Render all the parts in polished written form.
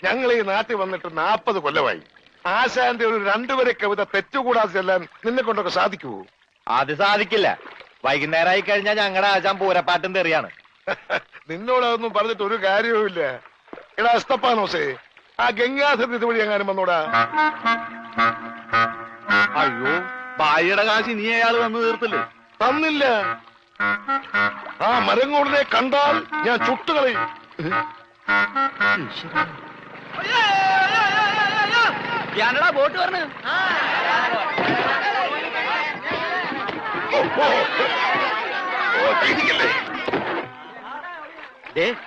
ഞങ്ങൾ ഈ നാട്ടിൽ വന്നിട്ട് 40 കൊല്ലമായി. ആശാന്റെ ഒരു 2 വരെ കവിത തെറ്റുകൂടാതെ ചെല്ലാൻ നിന്നെ കൊണ്ടൊക്കെ സാധിക്കുവോ? അത് സാധിക്കില്ല. വൈകുന്നേരമായി കഴിഞ്ഞാൽ ഞങ്ങളുടെ ആശാൻ പൂരപ്പാട്ടും തെറിയാണ്. നിന്നോടതൊന്നും പറഞ്ഞിട്ട് ഒരു കാര്യവുമില്ല. എടാ അസ്തപ്പാനോസേ, ആ ഗംഗാധര ഇതുവഴി എങ്ങാനും വന്നോടാ. അയ്യോ, ഭാര്യയുടെ കാശ് നീ അയാൾ വന്ന് തീർത്തില്ലേ? തന്നില്ല. ആ മരങ്ങോടിനെ കണ്ടാൽ ഞാൻ ചുട്ടുകളയും. ബോട്ട് പറഞ്ഞു.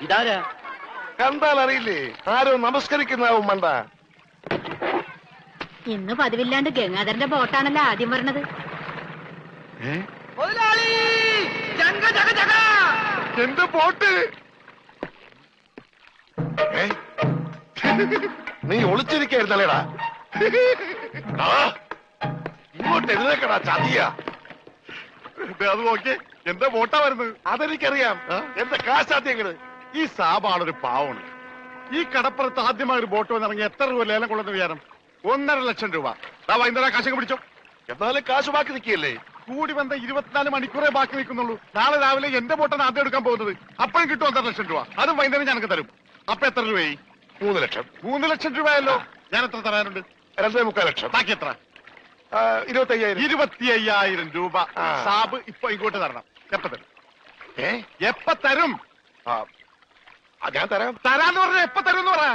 ഇതാരാ? കണ്ടാൽ അറിയില്ലേ? ആരോ നമസ്കരിക്കുന്നാവും മണ്ട. ഇന്ന് പതിവില്ലാണ്ട് ഗംഗാധരന്റെ ബോട്ടാണല്ലോ ആദ്യം പറഞ്ഞത്. എന്റെ ബോട്ട്. നീ ഒളിച്ചിരിക്കായിരുന്നല്ലേടാ? ഇങ്ങോട്ട് എഴുന്നേക്കടാ ചതിയ. അത് നോക്കി എന്റെ ബോട്ടാ വരുന്നത്. അതെനിക്കറിയാം. എന്റെ കാശാദ്യങ്ങള്. ഈ സാബാണൊരു പാവമാണ്. ഈ കടപ്പുറത്ത് ആദ്യമായി ഒരു ബോട്ട് വന്നിറങ്ങി എത്ര രൂപ ലേലം കൊള്ളുന്ന വിചാരം? 1.5 ലക്ഷം രൂപ. വൈകുന്നേരം കാശൊക്കെ പിടിച്ചോ. എന്നാലും കാശ് ബാക്കി നിൽക്കിയല്ലേ? കൂടി വന്ന 24 മണിക്കൂറേ ബാക്കി നിൽക്കുന്നുള്ളൂ. നാളെ രാവിലെ എന്റെ ബോട്ടാണ് ആദ്യം എടുക്കാൻ പോകുന്നത്. അപ്പോഴും കിട്ടും 1.5 ലക്ഷം രൂപ. അതും വൈകുന്നേരം ഞങ്ങൾക്ക് തരും. അപ്പൊ എത്ര രൂപയായി? 3 ലക്ഷം. 3 ലക്ഷം രൂപയല്ലോ. ഞാൻ എത്ര തരാനുണ്ട്? 2.25 ലക്ഷം. ബാക്കി എത്ര? 25,000. 25,000 രൂപ സാബ് ഇപ്പൊ ഇങ്ങോട്ട് തരണം. എപ്പ തരും? എപ്പ തരും? ഞാൻ തരാം. തരാന്ന് പറഞ്ഞ എപ്പ തരും എന്ന് പറയാ.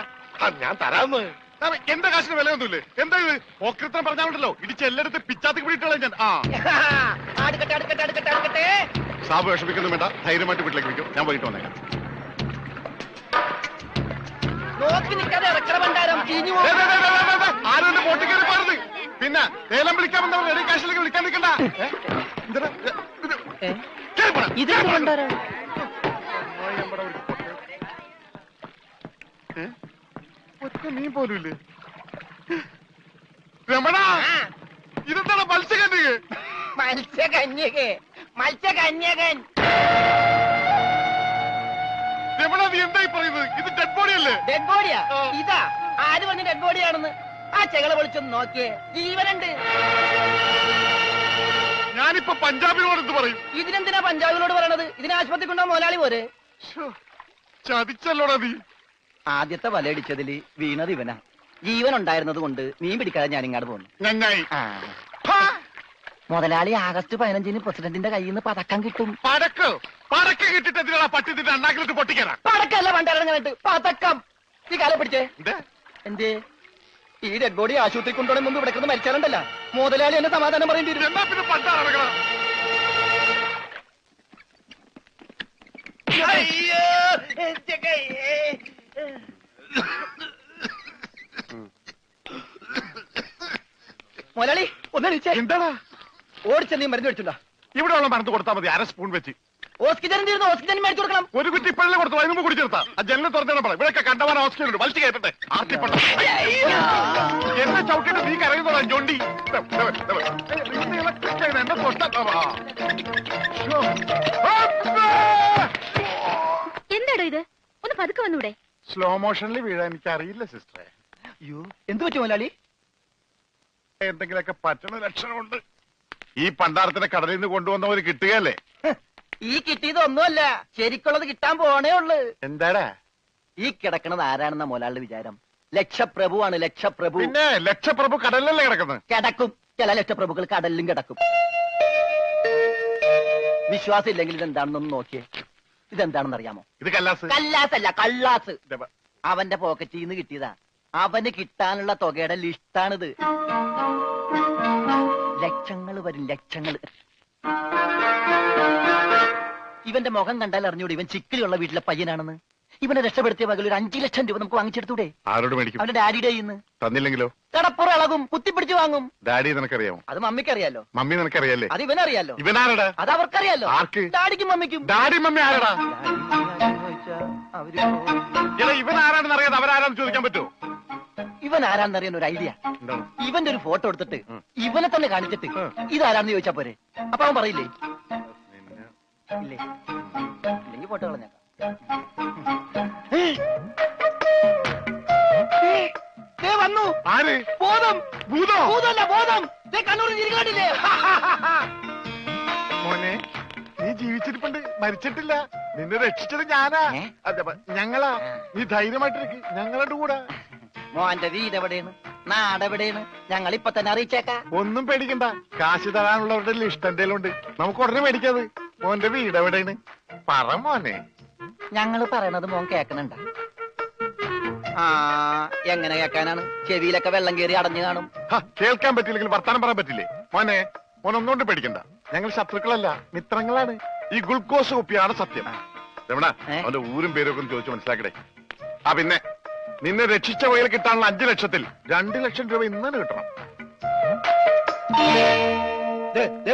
ഞാൻ തരാന്ന്. എന്റെ കാശിന് വിലയൊന്നുമില്ലേ? എന്താ ഇത്? ഓക്രിത്രം പറഞ്ഞാലുണ്ടല്ലോ ഇടിച്ച് എല്ലായിടത്തും പിച്ചാത്തിക്ക് പിടിയിട്ടുള്ള ഞാൻ. സാബ് വിഷമിക്കൊന്നും വേണ്ട. ധൈര്യമായിട്ട് വീട്ടിലേക്ക് വിളിക്കും. ഞാൻ പോയിട്ട് വന്നേക്കാം. ആരും എന്റെ ബോട്ടിൽ കയറി പാടുന്നത്. പിന്നെ ലേലം വിളിക്കാൻ വന്നവർ റെഡി കാശിലേക്ക് വിളിക്കാൻ നിൽക്കണ്ട. ഒറ്റ മീൻ പോലുമില്ലേ? രമണ, ഇതെന്താണ്? മത്സ്യകന്യകൻ. രമണ, നീ എന്തായി പറയുന്നത്? ഇത് ഡെഡ് ബോഡി അല്ലേ? ഡെഡ് ബോഡിയാ? ഇതാ ആര് പറഞ്ഞ ഡെഡ് ബോഡിയാണെന്ന്? ആ ചെകളെ വിളിച്ചൊന്ന് നോക്കിയേ, ജീവനുണ്ട്. ഞാനിപ്പോ പഞ്ചാബിനോട് എന്ത് പറയും? ഇതിനെന്തിനാ പഞ്ചാബിനോട് പറയണത്? ഇതിന് ആശുപത്രി കൊണ്ടാ മുതലാളി പോരെ. ചതിച്ചല്ലോടാ നീ. ആദ്യത്തെ വലയടിച്ചതില് വീണത് ഇവനാ. ജീവൻ ഉണ്ടായിരുന്നത് കൊണ്ട് മീൻ പിടിക്കാതെ ഞാൻ ഇങ്ങോട്ട് പോന്നു. നന്നായി. മുതലാളി ആഗസ്റ്റ് 15-ന് പ്രസിഡന്റിന്റെ കയ്യിൽ നിന്ന് പതക്കം കിട്ടും. പടക്ക് കിട്ടിട്ട് എന്തിനാ പട്ടി നിന്റെ അണ്ണാക്കിലിട്ട് പൊട്ടിക്കാനാ? പടക്കല്ല പണ്ടിറങ്ങാനായിട്ട് പതക്കം. ഈ കാലം പിടിച്ചേ. എന്തേ ഈ ഡെഡ് ബോഡി ആശുപത്രി കൊണ്ടുപോകണ മുമ്പ് ഇവിടെ മരിച്ചാലുണ്ടല്ല മുതലാളി എന്നെ സമാധാനം പറയേണ്ടി വരും. എന്നാ പിന്നെ പണ്ടാ നടക്കണം. മുതലാളി ഒന്നടിച്ചേ. എന്താടാ? ഓടിച്ച നീ മരുന്ന് മേടിച്ചുണ്ടോ? ഇവിടെ ഉള്ള മരുന്ന് കൊടുത്താൽ മതി. 1/2 സ്പൂൺ വെച്ച്. ഓക്സിജൻ തീർന്നു. ഓക്സിജൻ മേടിച്ചു കൊടുക്കണം. ഒരു കുറ്റി ഇപ്പോഴല്ലേ കൊടുത്തു. അതിന് മുമ്പ് കുടിച്ചെടുത്താ. ആ ജനലിൽ തുറന്നു പറ. ഇവിടെയൊക്കെ കണ്ടവാൻ ഓക്സിജൻ ഉണ്ട്. വലിച്ചു കയറ്റട്ടെ. ആർത്തിപ്പെട്ട എന്നെ ചവിട്ടിട്ട് നീ കരയുന്നോടാ ജോണ്ടി. എന്നെ എന്താടോ ഇത്? ഒന്ന് പതുക്കെ വന്നൂടെ? സ്ലോ മോഷനിൽ വീഴാൻ എനിക്ക് അറിയില്ല സിസ്റ്ററെ. അയ്യോ, എന്ത് പറ്റും മുതലാളി? എന്തെങ്കിലുമൊക്കെ പറ്റണ ലക്ഷണമുണ്ട്. ഈ പണ്ടാരത്തിനെ കടലിൽ നിന്ന് കൊണ്ടുവന്നവര് കിട്ടുകയല്ലേ? ഈ കിട്ടിയതൊന്നുമല്ല, ശരിക്കുള്ളത് കിട്ടാൻ പോണേ ഉള്ളു. എന്താടാ ഈ കിടക്കണത് ആരാണെന്ന മുതലാളിയുടെ വിചാരം? ലക്ഷപ്രഭുവാണ്. ലക്ഷപ്രഭു. പിന്നെ ലക്ഷപ്രഭു കടലിലല്ലേ കിടക്കുന്നത്? കിടക്കും. ചില ലക്ഷപ്രഭുക്കൾ കടലിലും കിടക്കും. വിശ്വാസം ഇല്ലെങ്കിൽ ഇതെന്താണെന്നൊന്ന് നോക്കിയേ. ഇതെന്താണെന്ന് അറിയാമോ? ഇത് കല്ലാസ്. കല്ലാസല്ല, കള്ളാസ്. അവന്റെ പോക്കറ്റിൽ നിന്ന് കിട്ടിയതാ. അവന് കിട്ടാനുള്ള തുകയുടെ ലിസ്റ്റാണിത്. ലക്ഷങ്ങൾ വരും, ലക്ഷങ്ങൾ. ഇവന്റെ മുഖം കണ്ടാൽ അറിഞ്ഞൂടെ ഇവൻ ചിക്കിലുള്ള വീട്ടിലെ പയ്യനാണെന്ന്. ഇവനെ രക്ഷപ്പെടുത്തിയ പകൽ ഒരു 5 ലക്ഷം രൂപ നമുക്ക് വാങ്ങിച്ചെടുത്തൂടെ? ആരോട് മേടിക്കും? അവന്റെ ഡാഡിയുടെ കയ്യിന്ന്. തന്നില്ലെങ്കിലോ? കടപ്പുറം ഇളകും, കുത്തിപ്പിടിച്ച് വാങ്ങും. ഡാഡി നിനക്കറിയാമോ? അത് മമ്മിക്കറിയാലോ. മമ്മി നിനക്കറിയാലേ? അത് ഇവനറിയാലോ. ഇവനാരടാ? അത് അവർക്കറിയാലോ. ആർക്ക്? ഡാഡിക്കും മമ്മിക്കും. ഡാഡി മമ്മി ആരടാ? ഇവൻ ആരാണെന്ന് അറിയാതെ അവരാരാന്ന് ചോദിക്കാൻ പറ്റുമോ? ഇവൻ ആരാന്നറിയാൻ ഒരു ഐഡിയ. ഇവന്റെ ഒരു ഫോട്ടോ എടുത്തിട്ട് ഇവനെ തന്നെ കാണിച്ചിട്ട് ഇതാരാണെന്ന് ചോദിച്ചാ പോരെ? അപ്പൊ അവൻ പറയില്ലേ? ഇല്ലേ? ഇല്ലെങ്കിൽ ഫോട്ടോ കളഞ്ഞേക്കാം. ദേ വന്നു ആര്? ബോധം. ഭൂതോ? ഭൂതമല്ല, ബോധം. ദേ കണ്ണൂരിൽ ഇരിക്കാണ്ടില്ലേ? മോനെ, നീ ജീവിച്ചിരിപ്പുണ്ട്, മരിച്ചിട്ടില്ല. നിന്നെ രക്ഷിച്ചത് ഞാനാ. ഏ? അതെ, ഞങ്ങളാ. നീ ധൈര്യമായിട്ടിരിക്കും, ഞങ്ങളുടെ കൂടെ. മോന്റെ വീട് എവിടെയാണ്, നാടെവിടെയാണ്? ഞങ്ങൾ ഇപ്പൊ തന്നെ അറിയിച്ചേക്കാം. ഒന്നും പേടിക്കണ്ട, കാശ് തരാനുള്ളവരുടെ ലിസ്റ്റ് എന്തേലും ഉണ്ട്. നമുക്ക് ഉടനെ മേടിക്കാത്. മോന്റെ വീട് എവിടെയാണ്? പറ മോനെ. ഞങ്ങള് പറയണത് മോൻ കേക്കണുണ്ട? ആ, എങ്ങനെ കേക്കാനാണ്? ചെവിയിലൊക്കെ വെള്ളം കയറി അടഞ്ഞു കാണും. കേൾക്കാൻ പറ്റില്ലെങ്കിൽ വർത്താനം പറയാൻ പറ്റില്ലേ? മോനെ, മോനൊന്നുകൊണ്ട് പേടിക്കണ്ട. ഞങ്ങൾ ശത്രുക്കളല്ല, മിത്രങ്ങളാണ്. ഈ ഗ്ലൂക്കോസ് കുപ്പിയാണ് സത്യം. രമണ, അവന്റെ ഊരും പേരും ഒക്കെ ഒന്ന് ചോദിച്ചു മനസ്സിലാക്കടേ. ആ പിന്നെ, നിന്നെ രക്ഷിച്ച വകയിൽ കിട്ടാനുള്ള 5 ലക്ഷത്തിൽ 2 ലക്ഷം രൂപ ഇന്ന് കിട്ടണം.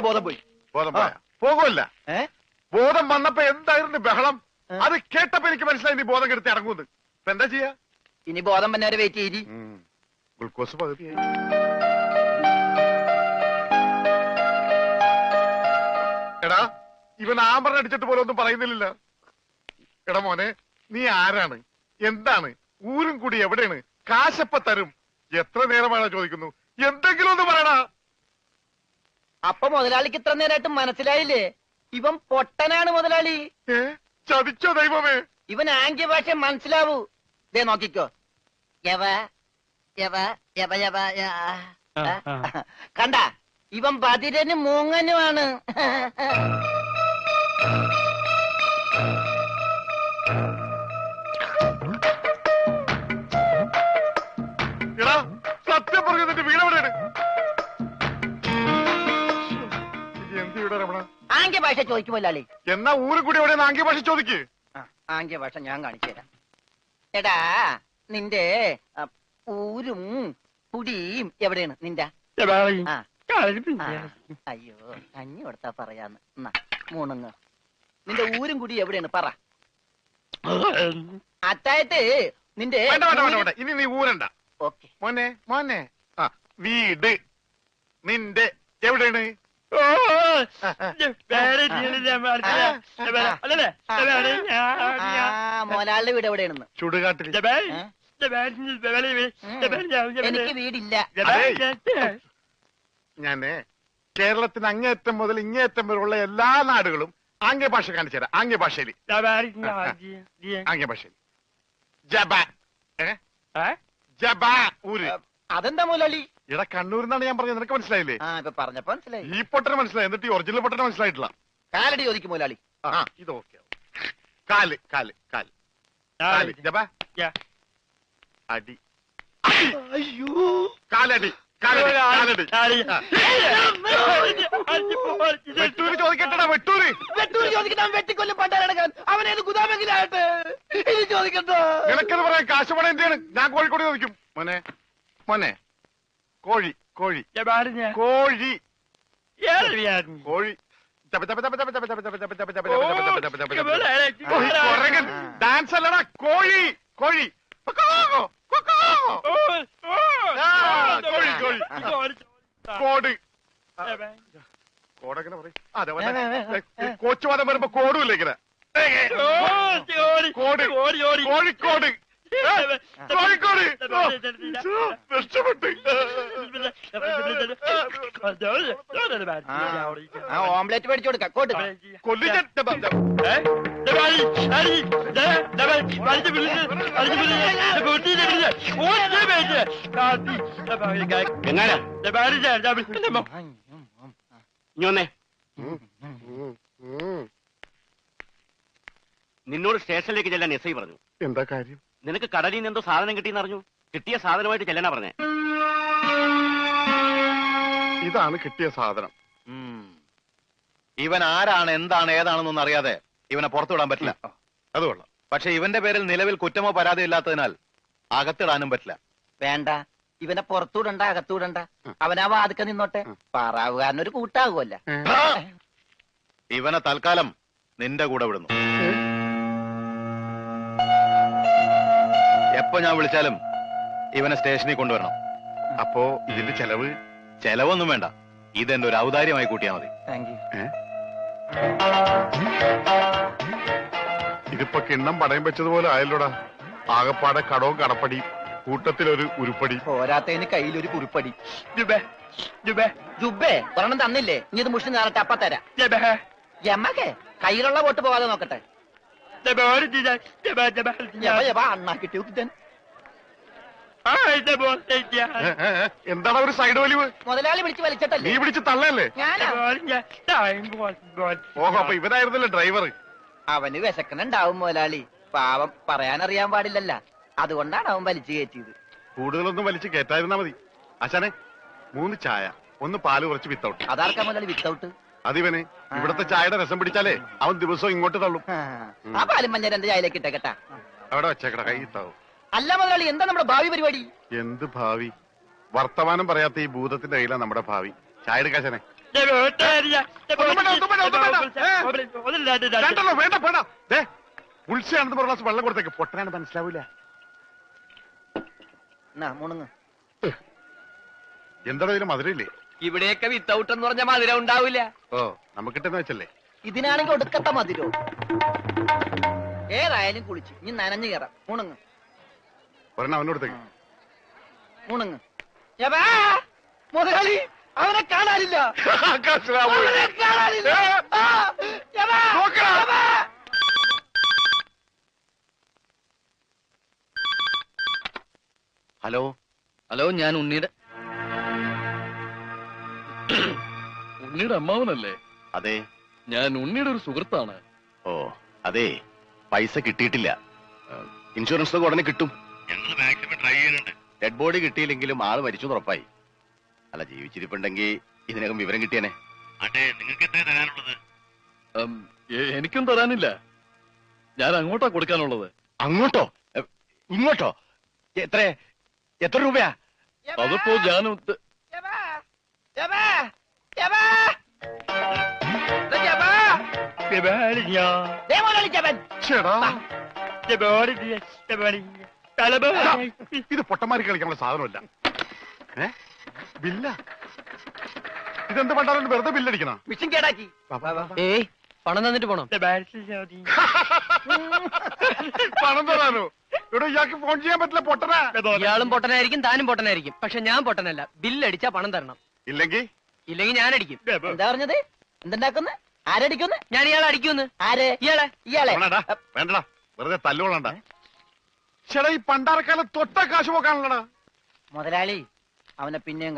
ബോധം പോയി. ബോധം പോയാ? പോകുമല്ല. ഏ? ബോധം വന്നപ്പോ എന്തായിരുന്നു ബഹളം? അത് കേട്ടപ്പോ എനിക്ക് മനസ്സിലായി നീ ബോധം കെടുത്തി ഇറങ്ങുന്നത്. ഇപ്പൊ എന്താ ചെയ്യാ? ഇനി ബോധം വന്നവരെ വെയിറ്റ് ചെയ്തി. ഗ്ലൂക്കോസ് പകുതിയായി. എടാ, ഇവൻ ആമറിനെ അടിച്ചിട്ട് പോലും ഒന്നും പറയുന്നില്ല. എടാ മോനെ, നീ ആരാണ്, എന്താണ്, ഊരും കൂടി എവിടെയാണ്, കാശപ്പ തരും? എത്ര നേരമാണ് ചോദിക്കുന്നു? എന്തെങ്കിലും ഒന്ന് പറയടാ. അപ്പൊ മുതലാളിക്ക് ഇത്ര നേരമായിട്ട് മനസ്സിലായില്ലേ? ഇവൻ പൊട്ടനാണ് മുതലാളി. ചതിച്ചോ ദൈവമേ? ഇവൻ ആംഗ്യ ഭാഷ മനസ്സിലാവൂ. ദേ നോക്കിക്കോ. യവ യവ യവ യവ കണ്ട, ഇവൻ ബദിരനും മൂങ്ങനുമാണ്. എടാ, സത്യം പറഞ്ഞു, നിന്റെ വീട് എവിടെയാണ്? എന്ത് വീടാ രമണ? ആംഗ്യ ഭാഷ ചോദിക്കും മുതലാളി. എന്നാ ഊരും കൂടി എവിടെയാണ് ആംഗ്യ ഭാഷ ചോദിക്ക്. ആംഗ്യ ഭാഷ ഞാൻ കാണിച്ചു തരാം. എടാ, നിന്റെ ഊരും കുടിയും എവിടെയാണ് നിന്റെ? ആ. അയ്യോ, കഞ്ഞി കൊടുത്താ പറയാന്ന്. മൂണുങ്ങ്. നിന്റെ ഊരും കുടി എവിടെയാണ് പറ. അത്തായിട്ട് നിന്റെ വേണ്ട വേണ്ട വേണ്ട വേണ്ട, ഇനി നീ ഊരണ്ട. ഓക്കെ. മോനെ മോനെ, ആ വീട് നിന്റെ എവിടെയാണ്? മോലാളുടെ വീട് എവിടെയാണെന്ന്? ചുടുകാട്ടിൽ. എനിക്ക് വീടില്ല. ഞാന് കേരളത്തിന് അങ്ങേയറ്റം മുതൽ ഇങ്ങേയറ്റം വരെയുള്ള എല്ലാ നാടുകളും ആംഗ്യ ഭാഷ കാണിച്ചു തരാം. ആംഗ്യ ഭാഷയിൽ ആംഗ്യ ഭാഷയിൽ ജബ ജബ ഊര്. അതെന്താ മുതലാളി? ഇവിടെ കണ്ണൂർ എന്നാണ് ഞാൻ പറഞ്ഞത്, നിനക്ക് മനസ്സിലായില്ലേ? ആ, ഇപ്പൊ പറഞ്ഞപ്പോ മനസ്സിലായി. ഈ പൊട്ടന് മനസ്സിലായി, എന്നിട്ട് ഈ ഒറിജിനൽ പൊട്ടന് മനസ്സിലായിട്ടില്ല. കാലടി ചോദിക്കും മുതലാളി. ആ, ഇത് ഓക്കെ. കാല് കാല് കാല് കാല് ജബ അടി. അയ്യോ, കാലടി കാലടി കാലടി. വെട്ടൂര് ചോദിക്കട്ടടാ, വെട്ടൂര്. വെട്ടൂര് ചോദിക്കട്ടെ, വെട്ടിക്കൊല്ലും പണ്ടാരടക്കാൻ. അവനേത് ഗുദാമെങ്കിലായിട്ട് ഇനി ചോദിക്കട്ടോ? നിനക്കത് പറയാൻ കാശ് പണം എന്റെയാണ്. ഞാൻ കോഴിക്കോട് ചോദിക്കും. മോനെ മോനെ, കോഴി കോഴി കോഴി കോഴി ഡാൻസ് അല്ലടാ, കോഴി കോഴി കോഴി കോഴി കോട് കോടെങ്ങനെ പറയും? അതെ, കോച്ചുവാദം വരുമ്പോ കോടുമില്ല ഇങ്ങനെ. കോട് കോഴിക്കോട് കോഴിക്കോട്. രക്ഷപ്പെട്ട് ഓംലെറ്റ് മേടിച്ചു കൊടുക്കാം. കോട്ട് കൊല്ലിക്കാൻ നിന്നോട് സ്റ്റേഷനിലേക്ക് ചെല്ലാൻ എസ് ഐ പറഞ്ഞു. എന്താ കാര്യം? നിനക്ക് കടലിൽ നിന്ന് എന്തോ സാധനം കിട്ടിയെന്ന് അറിഞ്ഞു. കിട്ടിയ സാധനമായിട്ട് ചെല്ലാനാ പറഞ്ഞേ. ഇതാണ് കിട്ടിയ സാധനം. ഇവൻ ആരാണ്, എന്താണ്, ഏതാണെന്നൊന്നും അറിയാതെ ഇവനെ പുറത്തുവിടാൻ പറ്റില്ല. അത് കൊള്ളാം. പക്ഷെ ഇവന്റെ പേരിൽ നിലവിൽ കുറ്റമോ പരാതിയോ ഇല്ലാത്തതിനാൽ അകത്തിടാനും പറ്റില്ല. വേണ്ട, ഇവനെ പുറത്തൂടണ്ട, അകത്തൂടണ്ട. അവനാ വാതുക്ക നിന്നോട്ടെ. പാറാവുകാരനൊരു കൂട്ടാകുമല്ല. ഇവനെ തൽക്കാലം നിന്റെ കൂടെ വിടുന്നു. എപ്പോ ഞാൻ വിളിച്ചാലും ഇവനെ സ്റ്റേഷനിൽ കൊണ്ടുവരണം. അപ്പോ ഇതിന്റെ ചെലവ്? ചെലവൊന്നും വേണ്ട, ഇതെന്റെ ഒരു ഔദാര്യമായി കൂട്ടിയാ മതി. Thank you. ഇതിപ്പോ കിണ്ണം പടയം വെച്ചതുപോലെ ആയല്ലോടാ. ആകപ്പാടെ കടവും കടപ്പടി. കൂട്ടത്തിലൊരു ഉരുപ്പടി. പോരാത്തതിന് കയ്യിലൊരു കുറിപ്പടി. ജുബേ ഒരെണ്ണം തന്നില്ലേ, ഇനി ഇത് മുഷിന് നേരട്ടെ അപ്പ തരാം. എമ്മക്കെ കയ്യിലുള്ള വോട്ട് പോവാതെ നോക്കട്ടെ. അണ്ണാക്കിട്ട് എന്താണ് ഒരു സൈഡ് വലിവ്? മുതലാളി വിളിച്ച് വലിച്ചിട്ടല്ലേ? നീ പിടിച്ച് തള്ളല്ലേ? ഞാനാ. ഓഹോ, അപ്പൊ ഇവനായിരുന്നല്ലേ ഡ്രൈവർ? അവന് വിശക്കണുണ്ടാവും മുതലാളി, പാവം പറയാനറിയാൻ പാടില്ലല്ല, അതുകൊണ്ടാണ് അവൻ വലിച്ചു കയറ്റിയത്. കൂടുതലൊന്നും വലിച്ച് കേറ്റായിരുന്നാ മതി. ആശാനെ 3 ചായ, 1 പാല് കുറച്ച് വിത്തൗട്ട്. അതാർക്കാ മുതലാളി വിത്തൗട്ട്? അതിവന് ഇവിടത്തെ ചായയുടെ രസം പിടിച്ചാലേ അവൻ ദിവസവും ഇങ്ങോട്ട് തള്ളും. ആ പാലും മഞ്ഞ 2 ചായയിലേക്ക് ഇട്ടേക്കട്ടാ. അവിടെ വെച്ചേക്കട, കൈ ഇത്താവും. അല്ല മുതലാളി, എന്താ നമ്മുടെ ഭാവി പരിപാടി? എന്ത് ഭാവി? വർത്തമാനം പറയാത്ത ഈ ഭൂതത്തിന്റെ കയ്യിലാണ് നമ്മുടെ ഭാവി. ചായ എടുക്കാശനെ. വേണ്ട വേണ്ട, ഉത്സയാണെന്ന് പറഞ്ഞ ഗ്ലാസ് വെള്ളം കൊടുത്തേക്ക്. പൊട്ടനാണ് മനസ്സിലാവൂല. മുണുങ്ങ്. എന്താണ് ഇതിന് മധുരയില്ലേ? ഇവിടെയൊക്കെ വിത്തൗട്ട് എന്ന് പറഞ്ഞ മധുരം ഉണ്ടാവില്ല. ഓ, നമുക്കിട്ടെന്ന് വെച്ചല്ലേ. ഇതിനാണെങ്കിൽ ഒടുക്കത്ത മതിരോ. ഏതായാലും കുളിച്ച് ഇനി നനഞ്ഞു കയറാം. മുണുങ്ങ് ഒരെണ്ണം അവനോടത്തേക്ക്. മുണുങ്ങ്. മുതലാളി അവനെ കാണാനില്ല. അവനെ കാണാനില്ല. ഹലോ ഹലോ, ഞാൻ ഉണ്ണിയുടെ അമ്മാവനല്ലേ? അതെ. ഞാൻ ഉണ്ണിയുടെ ഒരു സുഹൃത്താണ്. ഓ അതെ, പൈസ കിട്ടിയിട്ടില്ല. ഇൻഷുറൻസ് ഒക്കെ ഉടനെ കിട്ടും. ഡെഡ് ബോഡി കിട്ടിയില്ലെങ്കിലും ആള് മരിച്ചു ഉറപ്പായി. അല്ല, ജീവിച്ചിരിപ്പുണ്ടെങ്കിൽ ഇതിനകം വിവരം കിട്ടിയനെ. എനിക്കും തരാനില്ല, ഞാൻ അങ്ങോട്ടാ കൊടുക്കാനുള്ളത്. അങ്ങോട്ടോ ഇങ്ങോട്ടോ? എത്ര രൂപയാ? അതിപ്പോ ഞാൻ ഇത് പൊട്ടന്മാരി കളിക്കാനുള്ള സാധനമല്ല. ബില്ല ഇതെന്ത് പണ്ടാലും വെറുതെ ബില്ലടിക്കണം. മിഷൻ കേടാക്കി. പണം തന്നിട്ട് പോണം. പണം തരാനോ? ഇവിടെ ഇയാൾക്ക് ഫോൺ ചെയ്യാൻ പറ്റില്ല. പൊട്ടനാ. ഇയാളും പൊട്ടനായിരിക്കും, താനും പൊട്ടനായിരിക്കും. പക്ഷെ ഞാൻ പൊട്ടനല്ല. ബില്ലടിച്ചാ പണം തരണം. ഇല്ലെങ്കിൽ ഞാൻ അടിക്കും. എന്താ പറഞ്ഞത്? എന്തുണ്ടാക്കുന്ന? ആരടിക്കുന്നു? ഞാൻ ഇയാളെ അടിക്കുന്നു. ആര്? ഇയാളെ. വേണ്ടടാ, വെറുതെ തല്ലുകൊള്ളണ്ട. ചേട്ടാ, ഈ പണ്ടാരക്കാലം തൊട്ട കാശ് പോക്കാണല്ലടാ മുതലാളി അവനെ പിന്നെയും